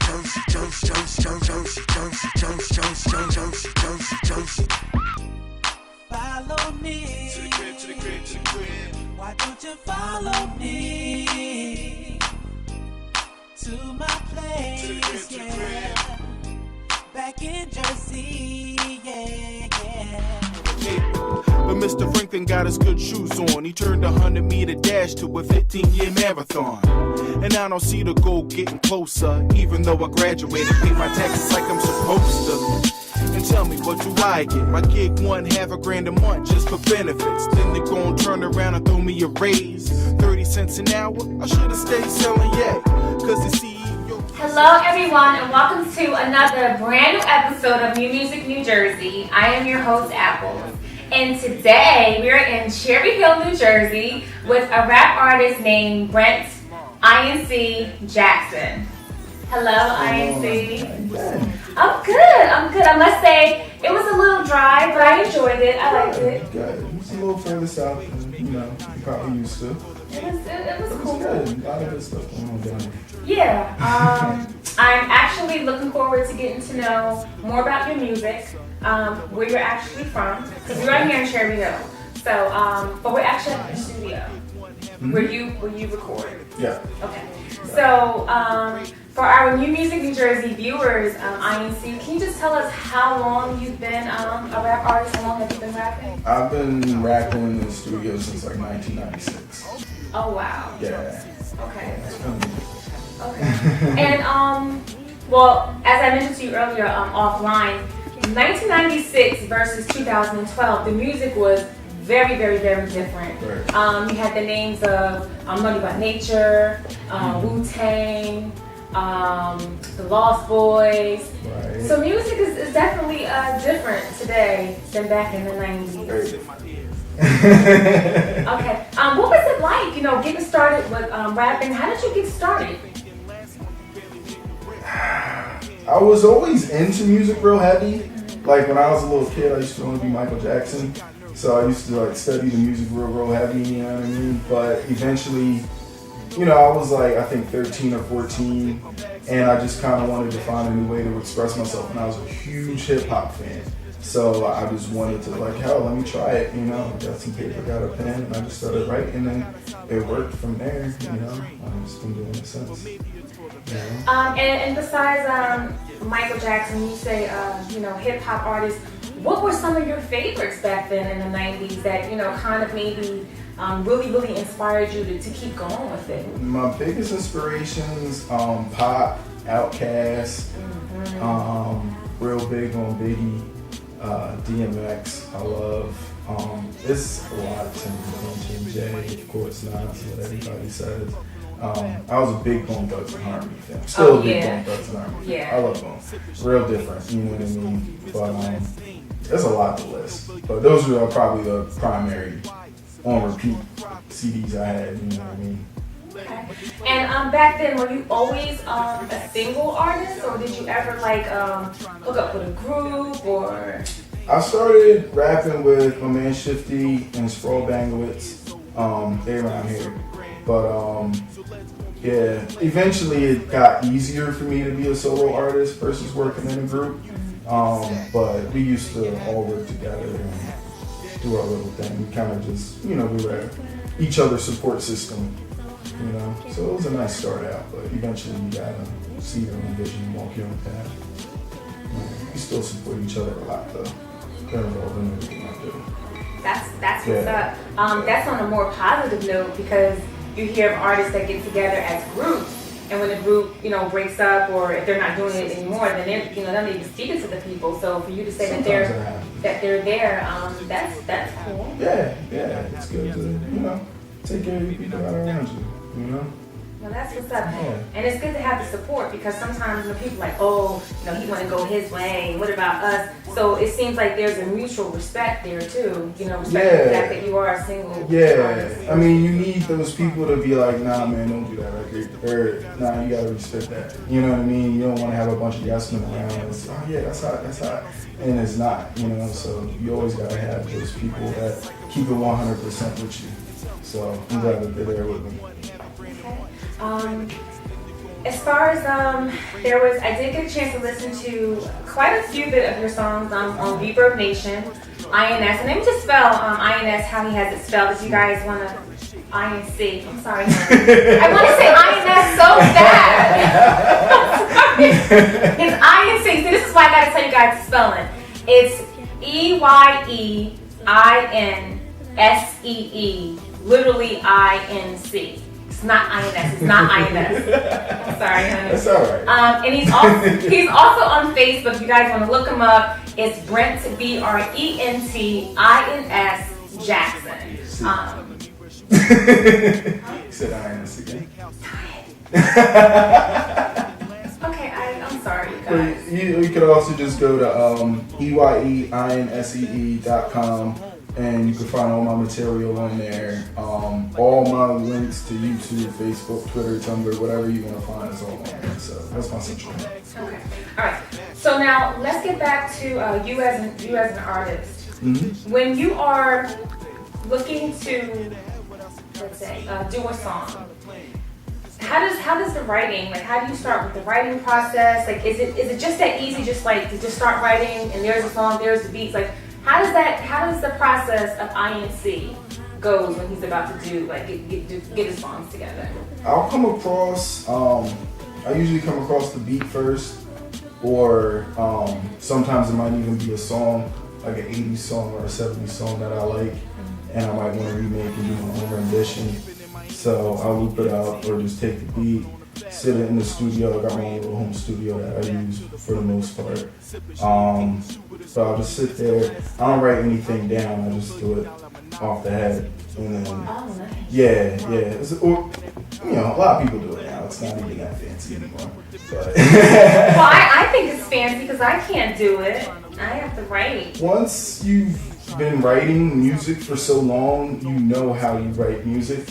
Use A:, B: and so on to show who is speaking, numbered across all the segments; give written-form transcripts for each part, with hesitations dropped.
A: Follow me. To the crib, to the crib, to the crib. Why don't you follow me to my place? To the crib, to the crib. Back in Jersey, yeah.
B: But Mr. Franklin got his good shoes on. He turned a 100-meter dash to a 15-year marathon. And I don't see the goal getting closer, even though I graduated, pay my taxes like I'm supposed to. And tell me, what do I get? My gig $1.5 grand a month just for benefits. Then they gon' turn around and throw me a raise. 30 cents an hour, I should've stayed selling, yeah. Cause the CEO...
C: Hello everyone and welcome to another brand new episode of New Music New Jersey. I am your host, Apples. And today we're in Cherry Hill, New Jersey with a rap artist named Brent Eyeinsee Jackson. Hello, Eyeinsee. I'm good. I must say, it was a little dry, but I enjoyed it. I liked it.
D: Good. It's a little further south than, you're probably used to.
C: It was cool.
D: Good. A lot of good stuff going on down here.
C: Yeah. I'm actually looking forward to getting to know more about your music, where you're actually from, because we're right here in Cherry Hill. So, but we're actually in the studio where you record.
D: Yeah.
C: Okay. So, for our New Music New Jersey viewers, Eyeinsee, can you just tell us how long you've been a rap artist? How long have you been rapping?
D: I've been rapping in the studio since like 1996.
C: Oh wow.
D: Yeah.
C: Okay.
D: It's funny.
C: Okay. And well, as I mentioned to you earlier, offline, 1996 versus 2012, the music was very, very, very different.
D: Right.
C: You had the names of Money by Nature, Wu-Tang, the Lost Boys.
D: Right.
C: So music is definitely different today than back in the 90s.
D: Very different.
C: Okay. What was it like, getting started with rapping? How did you get started?
D: I was always into music real heavy. Like when I was a little kid, I used to want to be Michael Jackson. So I used to like study the music real heavy, you know what I mean? But eventually, I was like, I think 13 or 14, and I just kind of wanted to find a new way to express myself. And I was a huge hip hop fan. So I just wanted to like, hell, let me try it, got some paper, got a pen, and I just started writing, and it worked from there, I've just been doing it since.
C: And besides Michael Jackson, you say, hip hop artists, what were some of your favorites back then in the 90s that, kind of maybe really, really inspired you to keep going with it?
D: My biggest inspirations, Pop, Outkast, real big on Biggie, DMX, I love. It's a lot of Tim J, of course, Nas, what everybody says. I was a big Bone Thugs and Harmony fan. Still a big Bone Thugs and Harmony fan.
C: Yeah.
D: I love Bone. Real different, you know what I mean? But there's a lot to list. But those were probably the primary on repeat CDs I had, you know what I mean?
C: Okay. And back then, were you always a single artist, or did you ever hook up with a group, or? I
D: started rapping with my man Shifty and Sprawl Bangowitz. They around here. But yeah, eventually it got easier for me to be a solo artist versus working in a group. But we used to all work together and do our little thing. We kind of just, we were each other's support system, So it was a nice start out, but eventually you gotta see your own vision and walk your own path. We still support each other a lot though. They're involved in everything I do.
C: That's what's up. That's on a more positive note, because you hear of artists that get together as groups, and when the group, breaks up, or if they're not doing it anymore, then they're not even speaking to the people. So for you to say
D: Sometimes
C: that they're there, that's cool.
D: Yeah, it's good to take care of the people that are around you,
C: Well, that's what's up.
D: Yeah.
C: And it's good to have the support, because sometimes when people are like, oh, he want to go his way, what about us? So it seems like there's a mutual respect there too, respect the fact that you are a single artist.
D: I mean, you need those people to be like, nah, man, don't do that record. Or, nah, you gotta respect that. You know what I mean? You don't want to have a bunch of yes men around. It's, oh yeah, that's hot. And it's not, so you always gotta have those people that keep it 100% with you. So I'm glad that they're there with me.
C: as far as I did get a chance to listen to quite a few bit of your songs on Reverb Nation, INS, and let me just spell INS how he has it spelled. If you guys want to Eyeinsee, I'm sorry, I want to say INS so bad. It's Eyeinsee. See, this is why I gotta tell you guys the spelling. It's EYEINSEE, literally INC. It's not INS. It's not INS. I'm sorry, honey.
D: That's all right.
C: And he's also on Facebook. If you guys want to look him up, it's Brent BRENTINS Jackson.
D: You said INS again.
C: Okay, I'm sorry, you guys.
D: You could also just go to EYEINSEE.com and you can find all my material on there. All my links to YouTube, Facebook, Twitter, Tumblr, whatever you want to find is all on there. So that's my central.
C: Okay. All right. So now let's get back to you as an artist.
D: Mm-hmm.
C: When you are looking to, let's say, do a song, how does the writing, like, how do you start with the writing process? Like, is it just that easy, just like to just start writing and there's a song, there's the beats? Like, how does the process of INC goes when he's about to do, like, get his songs together?
D: I'll come across, I usually come across the beat first, or sometimes it might even be a song, like an 80s song or a 70s song that I like, and I might want to remake and do my own rendition. So I'll loop it up or just take the beat, sit it in the studio. I got my own little home studio that I use for the most part. So I'll just sit there. I don't write anything down. I just do it off the head. And then, yeah. Or, you know, a lot of people do it now. It's not even that fancy anymore. But
C: Well, I think it's fancy because I can't do it. I have to write.
D: Once you've been writing music for so long, you know how you write music.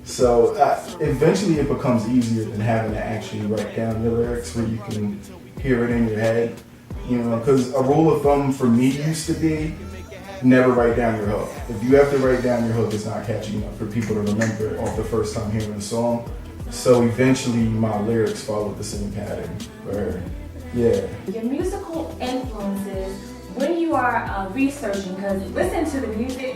D: So eventually it becomes easier than having to actually write down your lyrics where you can hear it in your head. You know, because a rule of thumb for me used to be never write down your hook. If you have to write down your hook, it's not catching up for people to remember it off the first time hearing the song. So eventually my lyrics follow the same pattern. Where, yeah.
C: Your musical influences when you are researching, because listen to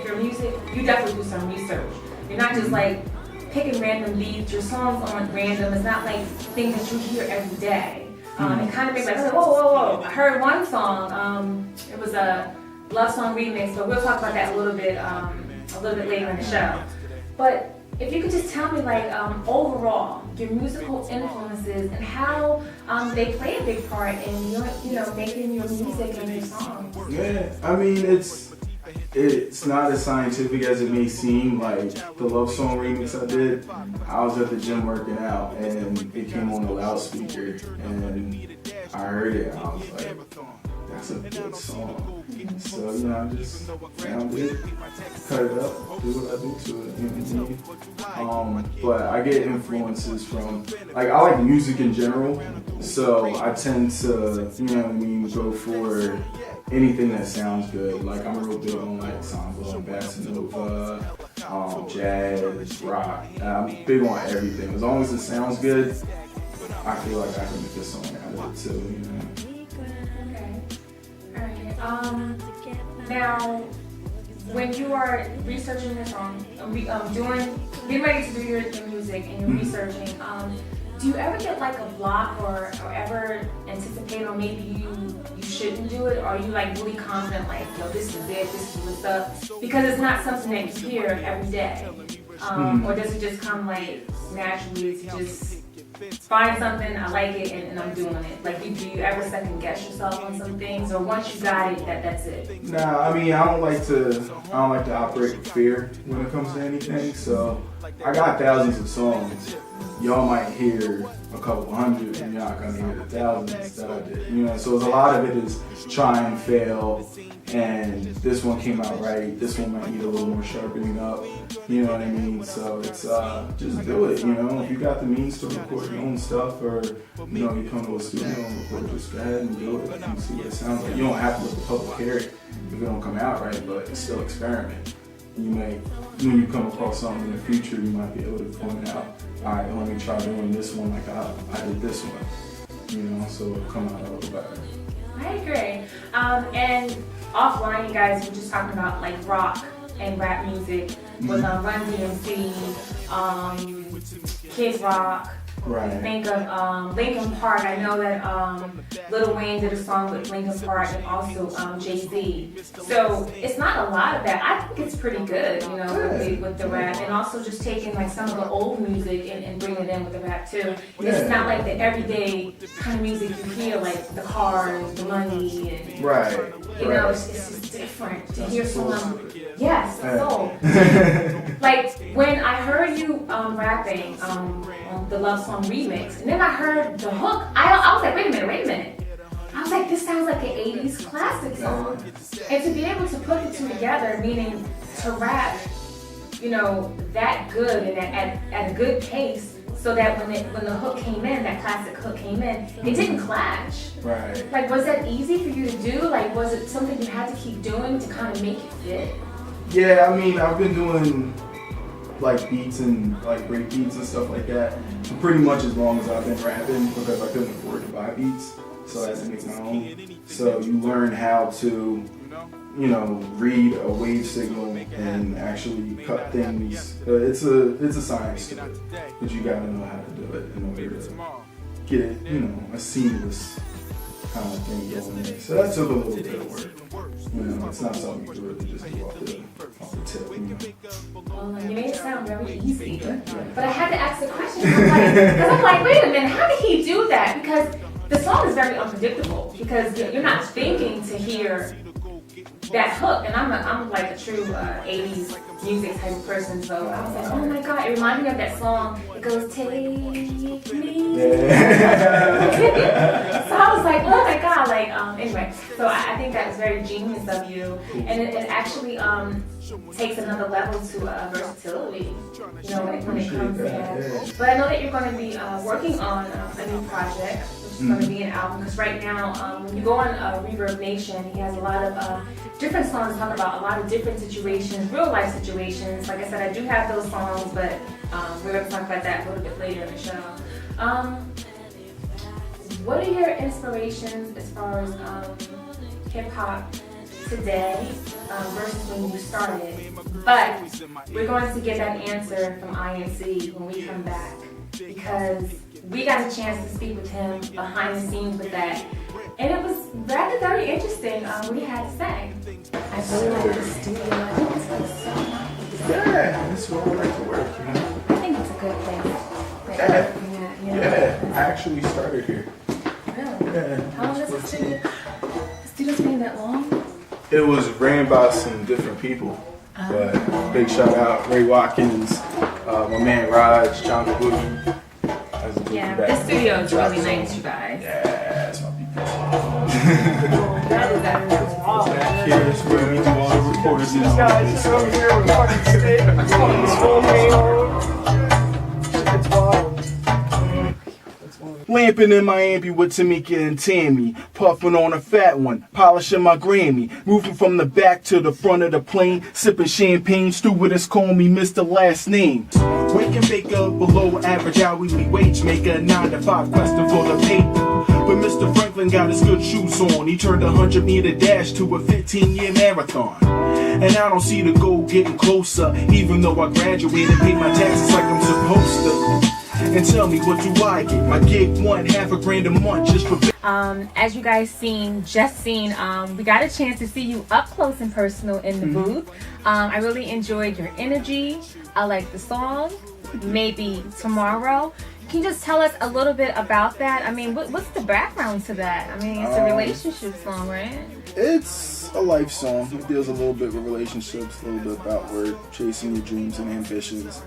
C: your music, you definitely do some research. You're not just like picking random beats, your songs aren't random. It's not like things that you hear every day. It kind of makes like, whoa. I heard one song, it was a love song remix, but we'll talk about that a little bit later in the show. But if you could just tell me, like, overall, your musical influences and how they play a big part in your, making your music and your songs.
D: Yeah, I mean, it's not as scientific as it may seem. Like the love song remix I did, I was at the gym working out and it came on the loudspeaker and I heard it and I was like, that's a good song. So, I just found it, cut it up, do what I do to it, But I get influences from, like, I like music in general, so I tend to, go for anything that sounds good. Like, I'm real big on, like, samba, bossa nova, jazz, rock. I'm big on everything. As long as it sounds good, I feel like I can make a song out of it too,
C: Now, when you are researching your song, getting ready to do your music and you're researching, do you ever get like a block or ever anticipate, or maybe you shouldn't do it, or are you like really confident, like, this is it, this is what's up? Because it's not something that you hear every day. Or does it just come like naturally to just find something, I like it, and I'm doing it? Like, do you ever second guess yourself on some things, or once you got it, that's it?
D: Nah, I mean, I don't like to operate with fear when it comes to anything. So I got thousands of songs. Y'all might hear a couple hundred, and you're not gonna hear the thousands that I did. So a lot of it is try and fail. And this one came out right. This one might need a little more sharpening up. You know what I mean? So it's just do it. If you got the means to record your own stuff, or you come to a studio and record, just go ahead and do it. And see what it sounds like. You don't have to let the public hear it if it don't come out right, but it's still experiment. You may, when you come across something in the future, you might be able to point out all right, let me try doing this one like I did this one, you know, so it'll come out a little better.
C: I agree. And offline, you guys were just talking about like rock and rap music with Run DMC, Kid Rock.
D: Right.
C: Think of Linkin Park. I know that Lil Wayne did a song with Linkin Park and also Jay-Z. So it's not a lot of that. I think it's pretty good, you know, with the rap, and also just taking like some of the old music and bringing it in with the rap too. It's not like the everyday kind of music you hear, like the cars, the money, and
D: right.
C: you know, it's just different to hear someone. Yes, soul. Like when I heard you rapping the Love Song remix, and then I heard the hook, I was like, wait a minute. I was like, this sounds like an 80s classic song. And to be able to put the two together, meaning to rap, you know, that good and at a good pace, so that when the hook came in, that classic hook came in, it didn't clash.
D: Right.
C: Like, was that easy for you to do? Like, was it something you had to keep doing to kind of make it fit?
D: Yeah, I mean, I've been doing like beats and like break beats and stuff like that for pretty much as long as I've been rapping, because I couldn't afford to buy beats, so I had to make my own. So you learn how to, you know, read a wave signal and actually cut things. It's a science to it, but you gotta know how to do it in order to get it, you know, a seamless kind of thing going there. So that took a little bit of work. You know, it's not something you can really just do off the tip, you know.
C: Well, you made it sound very easy, but I had to ask the question. I'm like, wait a minute, how did he do that? Because the song is very unpredictable, because you're not thinking to hear that hook, and I'm like a true 80s music type of person, so I was like, oh my god, it reminded me of that song. It goes, take me. So I was like, oh my god, like anyway. So I think that was very genius of you, and it actually takes another level to versatility, you know, when it comes to that. But I know that you're going to be working on a new project, which is going to be an album, because right now, when you go on Reverb Nation, he has a lot of different songs talking about a lot of different situations, real life situations. Like I said, I do have those songs, but we're going to talk about that a little bit later in the show. What are your inspirations as far as hip hop today versus when you started? But we're going to get that answer from Eyeinsee when we come back, because we got a chance to speak with him behind the scenes with that, and it was rather very interesting what he had to say. I really like the studio. I think this place is so nice.
D: Yeah, that's where I like to work, you know.
C: I think it's a good place.
D: Yeah, I actually started here.
C: Really?
D: Yeah.
C: How long is the studio? The studio's been that long?
D: It was ran by some different people, but big shout out Ray Watkins, my man Raj, John the Boogie.
C: Yeah, this studio is really nice, you guys.
D: Yeah, that's my people.
C: That is
D: Back here is where we do all the recordings and all this. Lamping in my ampy with Tamika and Tammy, puffing on a fat one, polishing my Grammy, moving from the back to the front of the plane, sipping champagne, stewardess call me Mr. Last Name. Waking baker, below average hourly wage maker, 9 to 5 questing for the paper. But Mr. Franklin got his good shoes on, he turned a 100-meter dash to a 15-year marathon. And I don't see the goal getting closer, even though I graduated, paid my taxes like I'm supposed to. And tell me, what do I get? My gig won $500 a month just for...
C: As you guys just seen, we got a chance to see you up close and personal in the booth. I really enjoyed your energy. I like the song. Maybe Tomorrow. Can you just tell us a little bit about that? I mean, what's the background to that? I mean, it's a relationship song, right?
D: It's a life song. It deals a little bit with relationships, a little bit about work, chasing your dreams and ambitions.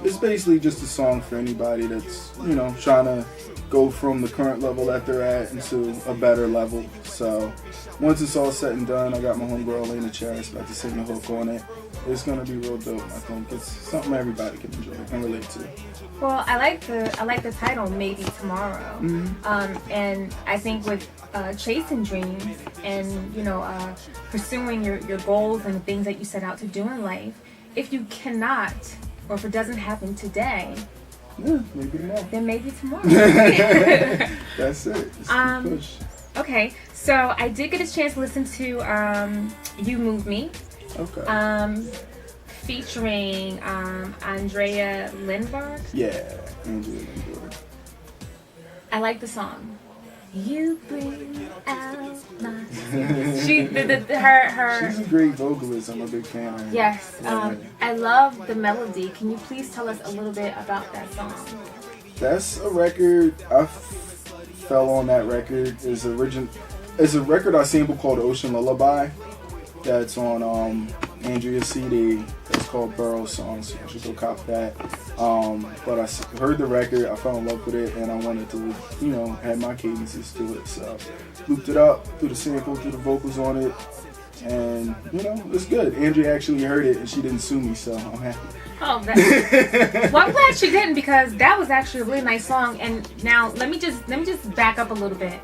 D: It's basically just a song for anybody that's, you know, trying to go from the current level that they're at into a better level. So once it's all said and done, I got my homegirl Elena Charis about to sing the hook on it. It's gonna be real dope. I think it's something everybody can enjoy and relate to.
C: Well, I like the title, Maybe Tomorrow. And I think with chasing dreams and, you know, pursuing your goals and the things that you set out to do in life, if you cannot, or if it doesn't happen today,
D: Yeah, maybe tomorrow.
C: Then maybe tomorrow.
D: That's it. It's the push.
C: Okay, so I did get a chance to listen to You Move Me.
D: Okay.
C: Featuring Andrea Lindberg.
D: Yeah, Andrea Lindberg.
C: I like the song. You bring out my She's
D: a great vocalist. I'm a big fan of her.
C: Yes. I love the melody. Can you please tell us a little bit about that song?
D: That's a record. I fell on that record. It's a record I sampled called Ocean Lullaby. That's on Andrea's CD. That's called Burrow Songs. So you should go cop that. But I heard the record, I fell in love with it, and I wanted to, add my cadences to it. So looped it up, threw the sample, threw the vocals on it, and it's good. Andrea actually heard it, and she didn't sue me, so I'm happy.
C: Oh, well, I'm glad she didn't, because that was actually a really nice song. And now let me just back up a little bit.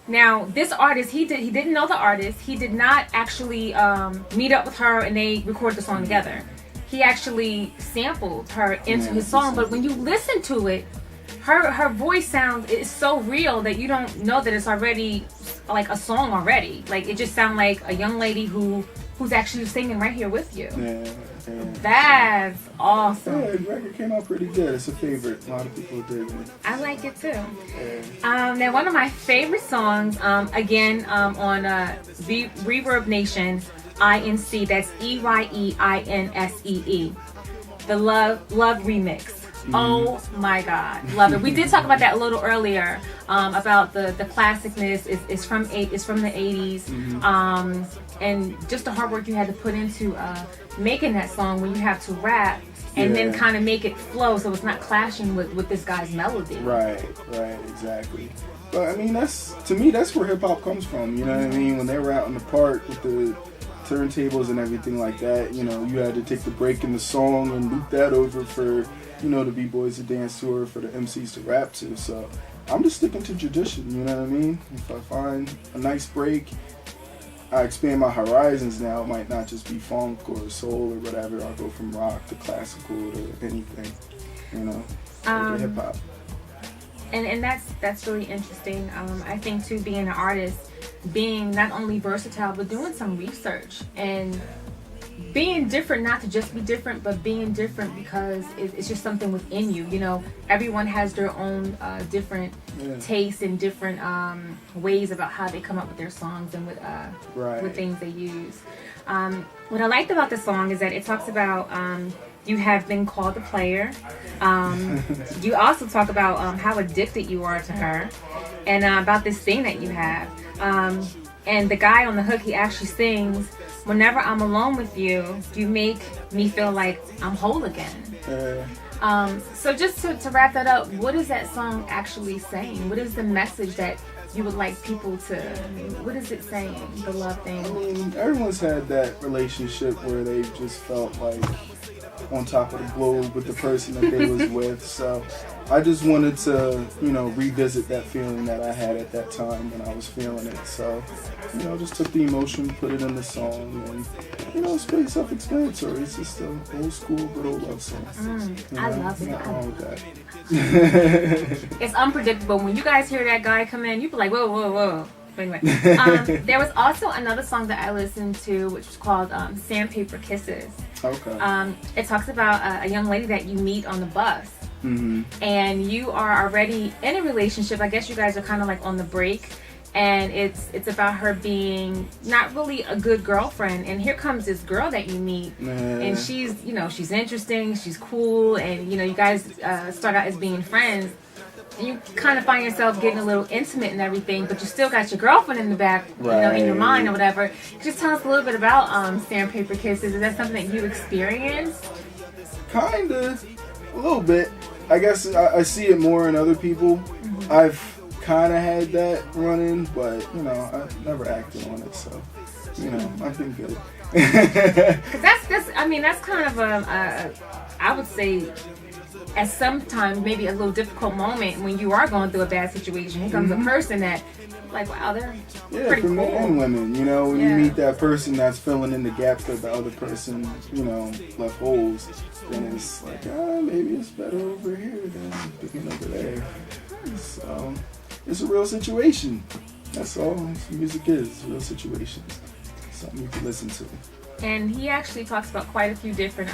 C: Now, this artist, he didn't know the artist. He did not actually meet up with her and they recorded the song together. He actually sampled her into his song. But when you listen to it, her voice sound is so real that you don't know that it's already like a song already. Like, it just sounds like a young lady who's actually singing right here with you.
D: Yeah.
C: That's awesome.
D: Yeah, the record came out pretty good. It's a favorite. A lot of people dig it.
C: I like it too.
D: Yeah.
C: Now, one of my favorite songs, again, on Reverb Nation, Eyeinsee. That's EYEINSEE. The Love remix. Oh my God, love it. We did talk about that a little earlier, about the classicness. It's from the 80s, and just the hard work you had to put into making that song when you have to rap and then kind of make it flow so it's not clashing with this guy's melody.
D: Right, exactly. But I mean, to me that's where hip hop comes from. You know what I mean? When they were out in the park with the turntables and everything like that, you had to take the break in the song and loop that over for the b-boys to dance to, or for the MCs to rap to. So I'm just sticking to tradition, you know what I mean? If I find a nice break, I expand my horizons now. It might not just be funk or soul or whatever. I'll go from rock to classical to anything, to hip hop.
C: And that's really interesting. I think too, being an artist, being not only versatile but doing some research and being different, not to just be different, but being different because it's just something within you. Everyone has their own different tastes and different ways about how they come up with their songs and with things they use. What I liked about the song is that it talks about you have been called a player. You also talk about how addicted you are to her, and about this thing that you have. And the guy on the hook, he actually sings, "Whenever I'm alone with you, you make me feel like I'm whole again." So just to wrap that up, what is that song actually saying? What is the message that you would like people to, what is it saying, the love thing?
D: I mean, everyone's had that relationship where they just felt like on top of the globe with the person that they was with. So I just wanted to, revisit that feeling that I had at that time when I was feeling it. So, just took the emotion, put it in the song, and, it's pretty self-explanatory. It's just an old school, good old love song.
C: I love it.
D: Nothing wrong with that.
C: It's unpredictable. When you guys hear that guy come in, you be like, whoa, whoa, whoa. Anyway, there was also another song that I listened to, which was called Sandpaper Kisses.
D: Okay.
C: It talks about a young lady that you meet on the bus. And you are already in a relationship. I guess you guys are kind of like on the break, and it's about her being not really a good girlfriend. And here comes this girl that you meet, and she's she's interesting, she's cool, and you guys start out as being friends. And you kind of find yourself getting a little intimate and everything, but you still got your girlfriend in the back, in your mind or whatever. Just tell us a little bit about Sandpaper Kisses. Is that something that you experienced?
D: Kinda, a little bit. I guess I see it more in other people. I've kind of had that run-in, but I never acted on it, so I've been good.
C: Cause that's kind of I would say at some time, maybe a little difficult moment when you are going through a bad situation, here comes a person that, like, wow, they're pretty
D: for
C: cool.
D: men and women, you know, when you meet that person that's filling in the gaps that the other person, you know, left holes, then it's like, maybe it's better over here than picking over there. So, it's a real situation. That's all music is, real situations. Something you can listen to.
C: And he actually talks about quite a few different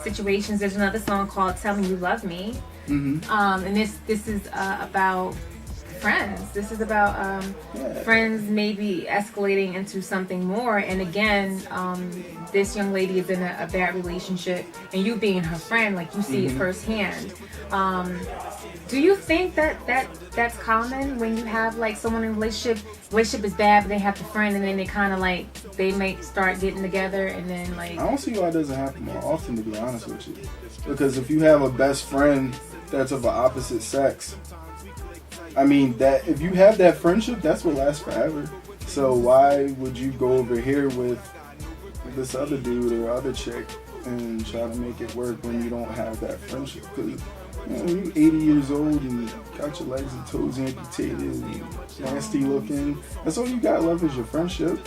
C: situations. There's another song called "Tell Me You Love Me," and this is about friends. This is about friends maybe escalating into something more. And again, this young lady is in a bad relationship, and you being her friend, like you see it firsthand. Do you think that's common when you have like someone in a relationship is bad, but they have a friend, and then they kind of like they may start getting together, and then like
D: I don't see why it doesn't happen more often, to be honest with you. Because if you have a best friend that's of the opposite sex, I mean that if you have that friendship, that's what lasts forever. So why would you go over here with this other dude or other chick and try to make it work when you don't have that friendship? Because when you're 80 years old and got your legs and toes amputated and nasty looking, that's all you got left is your friendship.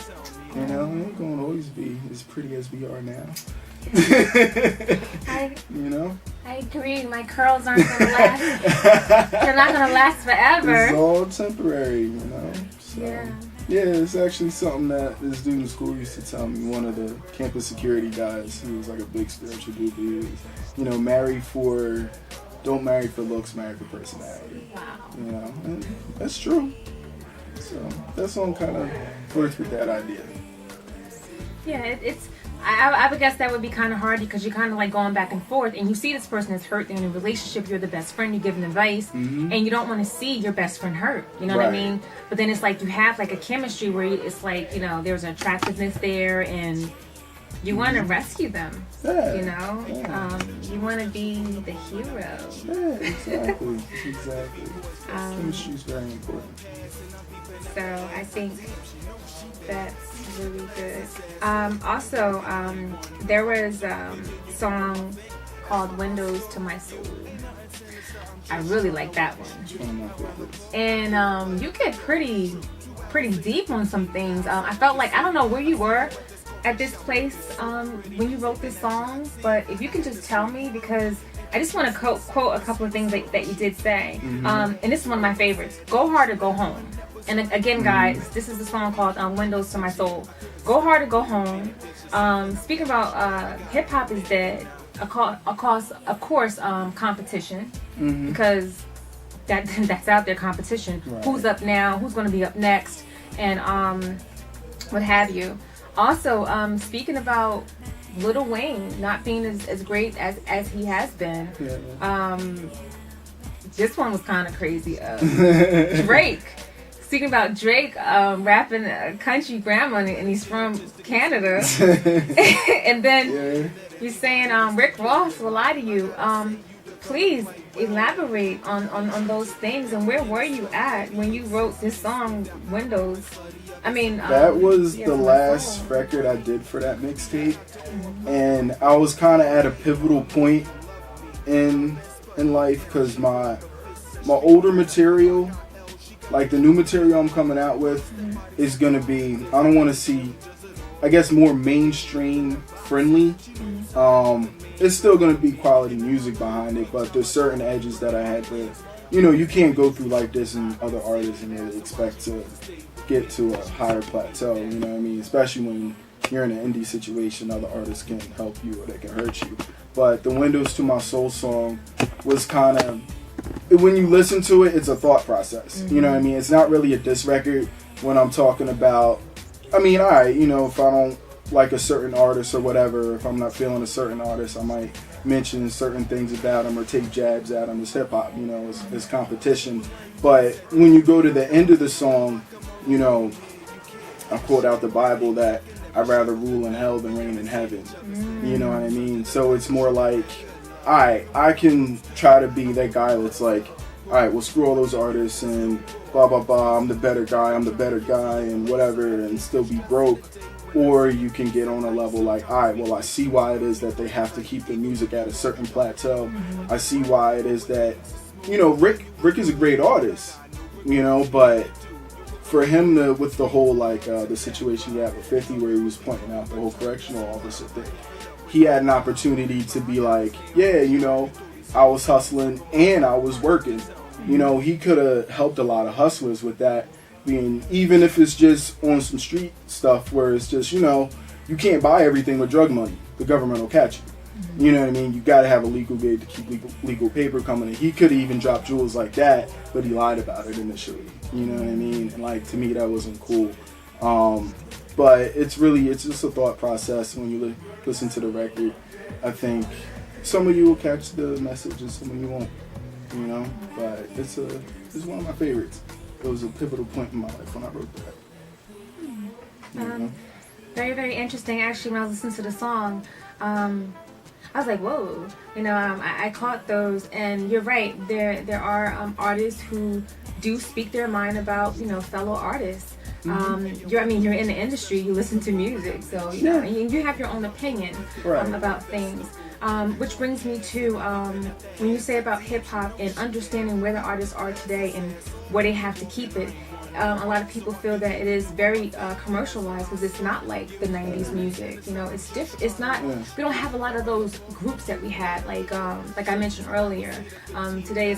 D: You know, it ain't gonna always be as pretty as we are now. You know?
C: I agree. My curls aren't gonna last. They're not gonna last forever.
D: It's all temporary, you know? So, yeah, it's actually something that this dude in school used to tell me. One of the campus security guys, he was like a big spiritual dude. He was, you know, don't marry for looks, marry for personality.
C: Wow.
D: You know, and that's true. So that song kind of works with that idea.
C: Yeah, I would guess that would be kind of hard because you're kind of like going back and forth, and you see this person is hurt, they're in a relationship, you're the best friend, you're giving advice, and you don't want to see your best friend hurt, you know what I mean? But then it's like you have like a chemistry where it's like, you know, there's an attractiveness there, and you want to rescue them, you know? You want to be the hero.
D: Yeah, exactly. Chemistry is very important.
C: So I think that's really good. Also, there was a song called "Windows to My Soul." I really like that one. And you get pretty deep on some things. I felt like, I don't know where you were at this place when you wrote this song, but if you can just tell me, because I just want to quote a couple of things that you did say. And this is one of my favorites. Go hard or go home. And again, guys, this is a song called "Windows to My Soul." Go hard or go home. Speaking about hip hop is dead. Of course, competition, because that's out there. Competition. Right. Who's up now? Who's going to be up next? And what have you? Also, speaking about Lil Wayne not being as great as he has been. This one was kind of crazy. Drake. Speaking about Drake rapping country grandma, and he's from Canada. And then you're saying Rick Ross will lie to you. Please elaborate on those things, and where were you at when you wrote this song, Windows? I mean,
D: that was the last record I did for that mixtape, and I was kind of at a pivotal point in life, because my older material, like the new material I'm coming out with, is gonna be, I don't want to see, I guess, more mainstream friendly. It's still gonna be quality music behind it, but there's certain edges that I had to, you know, you can't go through like this and other artists and really expect to get to a higher plateau, you know what I mean? Especially when you're in an indie situation, other artists can help you or they can hurt you. But the Windows to My Soul song was kind of, when you listen to it, it's a thought process. You know what I mean? It's not really a diss record when I'm talking about, I mean, alright, you know, if I don't like a certain artist or whatever, if I'm not feeling a certain artist, I might mention certain things about him or take jabs at him. It's hip-hop, you know, it's competition. But when you go to the end of the song, you know, I quote out the Bible that I'd rather rule in hell than reign in heaven. You know what I mean? So it's more like, alright, I can try to be that guy that's like, alright, well, screw all those artists and blah, blah, blah, I'm the better guy and whatever, and still be broke. Or you can get on a level like, all right, well, I see why it is that they have to keep their music at a certain plateau. I see why it is that, Rick is a great artist, but for him to, with the whole, like, the situation he had with 50 where he was pointing out the whole correctional officer thing, he had an opportunity to be like, yeah, I was hustling and I was working. He could have helped a lot of hustlers with that. Even if it's just on some street stuff where it's just, you can't buy everything with drug money. The government will catch you. You know what I mean? You got to have a legal gate to keep legal paper coming in. He could have even dropped jewels like that, but he lied about it initially. You know what I mean? And like, to me, that wasn't cool. But it's just a thought process when you listen to the record. I think some of you will catch the message and some of you won't. But it's one of my favorites. It was a pivotal point in my life when I wrote that.
C: Very, very interesting. Actually, when I was listening to the song, I was like, whoa. I caught those, and you're right. There are artists who do speak their mind about fellow artists. You're in the industry. You listen to music, so you have your own opinion about things. Which brings me to when you say about hip hop and understanding where the artists are today and where they have to keep it. A lot of people feel that it is very commercialized because it's not like the 90s music. It's different. It's not. We don't have a lot of those groups that we had. Like I mentioned earlier. Today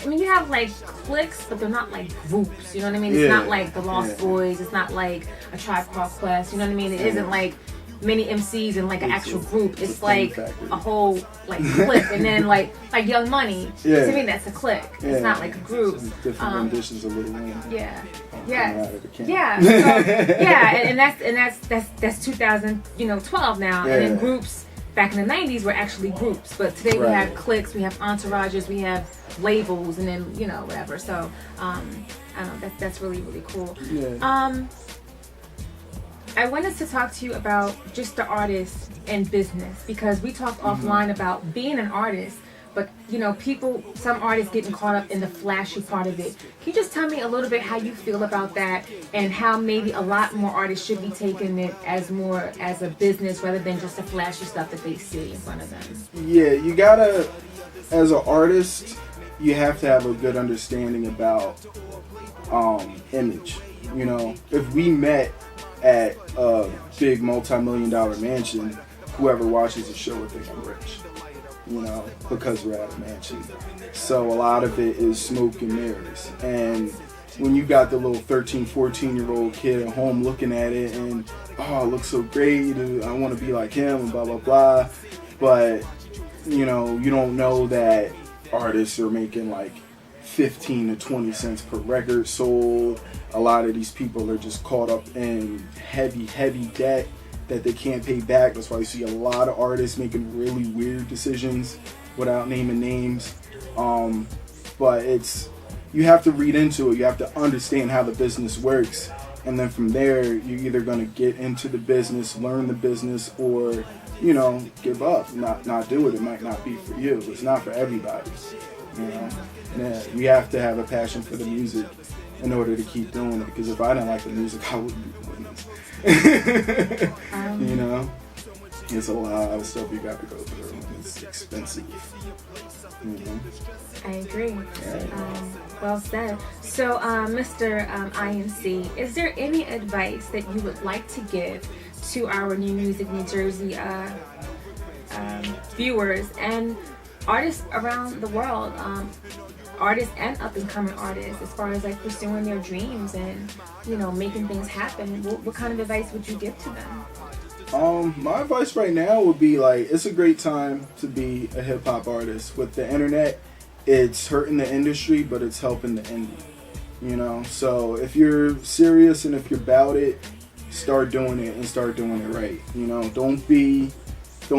C: you have like cliques, but they're not like groups. You know what I mean? It's not like the Lost Boys. It's not like a Tribe Called Quest. You know what I mean? It isn't like many MCs in like an actual group. It's like a whole like clique, and then like Young Money. To me, that's a clique. It's not like a group.
D: Different renditions of Little Wayne.
C: And that's 2012 now. And then groups back in the 90s were actually groups, but today we have cliques, we have entourages, we have labels, and then whatever. So I don't know. That's really, really cool. I wanted to talk to you about just the artist and business, because we talked offline about being an artist, but some artists getting caught up in the flashy part of it. Can you just tell me a little bit how you feel about that, and how maybe a lot more artists should be taking it as a business rather than just the flashy stuff that they see in front of them?
D: Yeah, you gotta, as an artist, you have to have a good understanding about image. If we met at a big multi-million-dollar mansion, whoever watches the show would think I'm rich, because we're at a mansion. So a lot of it is smoke and mirrors. And when you got the little 13, 14-year-old kid at home looking at it and, oh, it looks so great, I want to be like him, and blah, blah, blah. But, you don't know that artists are making like 15 to 20 cents per record sold. A lot of these people are just caught up in heavy debt that they can't pay back. That's why you see a lot of artists making really weird decisions without naming names. But you have to read into it. You have to understand how the business works. And then from there, you're either going to get into the business, learn the business, or, give up, not do it. It might not be for you. It's not for everybody. You have to have a passion for the music in order to keep doing it, because if I didn't like the music, I wouldn't be doing this. It's a lot of stuff you got to go through, and it's expensive.
C: I agree. Well said. So, Mr. Eyeinsee, is there any advice that you would like to give to our New Music New Jersey viewers and artists around the world, artists and up-and-coming artists, as far as like pursuing their dreams and making things happen? What kind of advice would you give to them?
D: My advice right now would be like, it's a great time to be a hip-hop artist. With the internet, it's hurting the industry, but it's helping the indie. So if you're serious and if you're about it, start doing it and start doing it right. Don't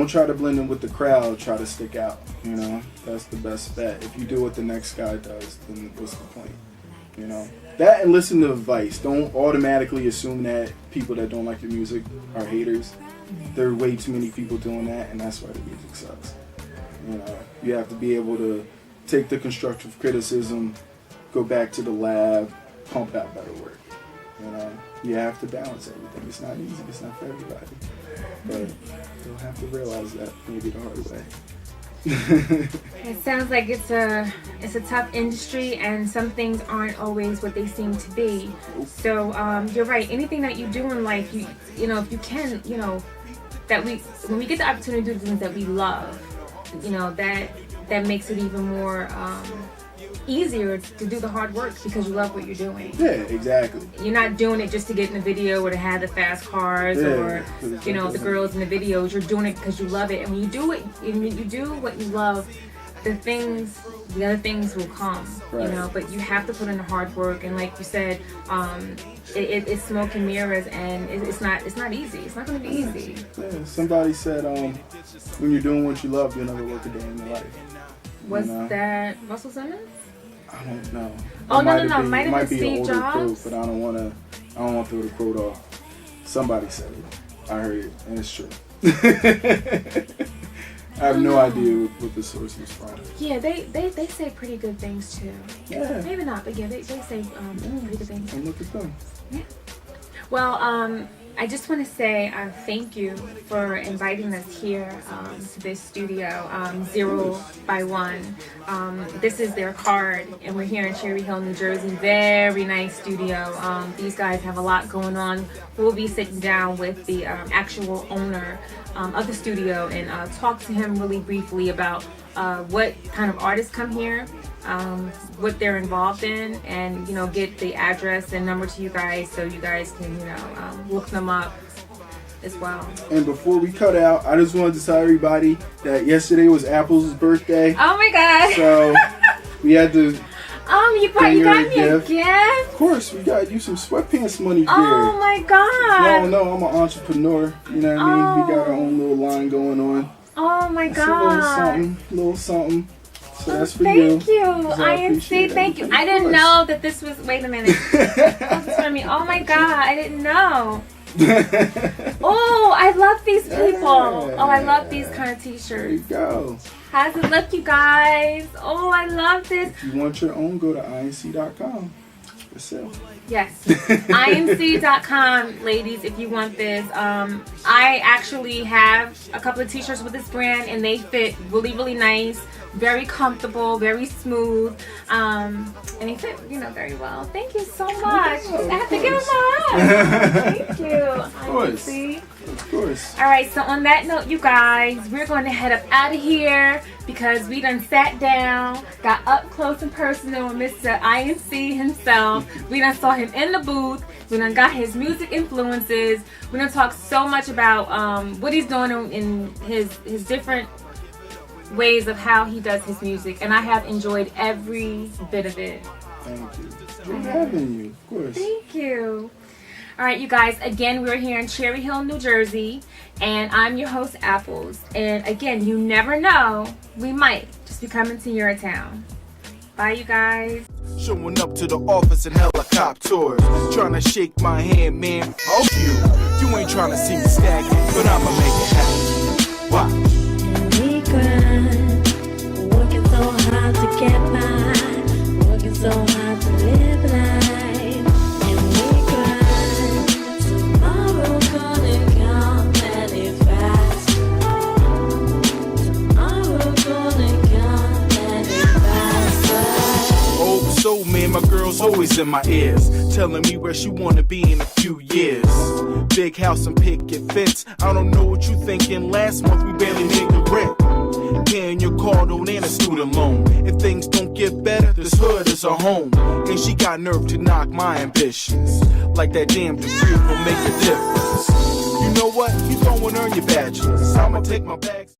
D: try to blend in with the crowd, try to stick out. That's the best bet. If you do what the next guy does, then what's the point? That, and listen to advice. Don't automatically assume that people that don't like your music are haters. There are way too many people doing that, and that's why the music sucks. You have to be able to take the constructive criticism, go back to the lab, pump out better work. You have to balance everything. It's not easy. It's not for everybody. But you'll have to realize that maybe the hard way.
C: It sounds like it's a tough industry, and some things aren't always what they seem to be. So you're right. Anything that you do in life, you know, if you can, you know, when we get the opportunity to do things that we love, you know, that makes it even more easier to do the hard work because you love what you're doing.
D: Yeah, exactly.
C: You're not doing it just to get in the video or to have the fast cars or, you know, the girls in the videos. You're doing it because you love it. And when you do it, when you do what you love, the other things will come, you know, but you have to put in the hard work. And like you said, it's smoke and mirrors, and it's not easy. It's not going to be easy.
D: Yeah, somebody said, when you're doing what you love, you'll never work a day in your life.
C: Was that Russell Simmons?
D: I don't know.
C: Oh, no.
D: Might have been
C: Steve
D: older
C: Jobs.
D: Quote, but I don't want to throw the quote off. Somebody said it. I heard it, and it's true. I have no idea what the source was from.
C: Yeah, they say pretty good things too.
D: Yeah.
C: Maybe not, but yeah, they say pretty good things.
D: And look at them.
C: Yeah. Well, I just want to say thank you for inviting us here to this studio, 0 by 1. This is their card, and we're here in Cherry Hill, New Jersey. Very nice studio. These guys have a lot going on. We'll be sitting down with the actual owner of the studio and talk to him really briefly about what kind of artists come here, what they're involved in, and, you know, get the address and number to you guys so you guys can, you know, look them up as well.
D: And before we cut out, I just wanted to tell everybody that yesterday was Apple's birthday.
C: Oh my God!
D: So we had to.
C: You got me a gift?
D: Of course, we got you some sweatpants money here.
C: Oh my God!
D: Y'all know I'm an entrepreneur. You know what I mean? We got our own little line going on.
C: Oh my God!
D: A little something. So that's for you.
C: Thank you. Eyeinsee, thank you. I didn't know that this was. Wait a minute. This is for me. Oh my God! I didn't know. Oh, I love these people. Oh, I love these kind of t-shirts.
D: There you go.
C: How's it look, you guys? Oh, I love this.
D: If you want your own, go to eyeinsee.com. For sale.
C: Yes. Eyeinsee.com, ladies, if you want this. I actually have a couple of t-shirts with this brand, and they fit really, really nice. Very comfortable, very smooth, and they fit, you know, very well. Thank you so much. I have to give them a hug. Thank you.
D: Of course.
C: All right, so on that note, you guys, we're going to head up out of here because we done sat down, got up close and personal with Mr. Eyeinsee himself. We done saw him in the booth. We done got his music influences. We done talked so much about what he's doing in his different ways of how he does his music, and I have enjoyed every bit of it.
D: Thank you. We're having you, of course.
C: Thank you. All right, you guys, again, we're here in Cherry Hill, New Jersey, and I'm your host, Apples. And again, you never know, we might just be coming to your town. Bye, you guys.
B: Showing up to the office in helicopters, trying to shake my hand, man. Fuck you. You ain't trying to see me stagnant, but I'ma make it happen. Watch.
E: We grind, working so hard to get by, working so hard to live life. And we grind, tomorrow gonna come very fast. Tomorrow gonna come very fast.
B: Oh, so man, my girl's always in my ears, telling me where she wanna be in a few years. Big house and picket fence. I don't know what you thinking. Last month we barely made the rent. Paying your car note and a student loan. If things don't get better, this hood is her home. And she got nerve to knock my ambitions. Like that damn degree will make a difference. You know what? You don't want to earn your bachelor's. I'ma take my bags.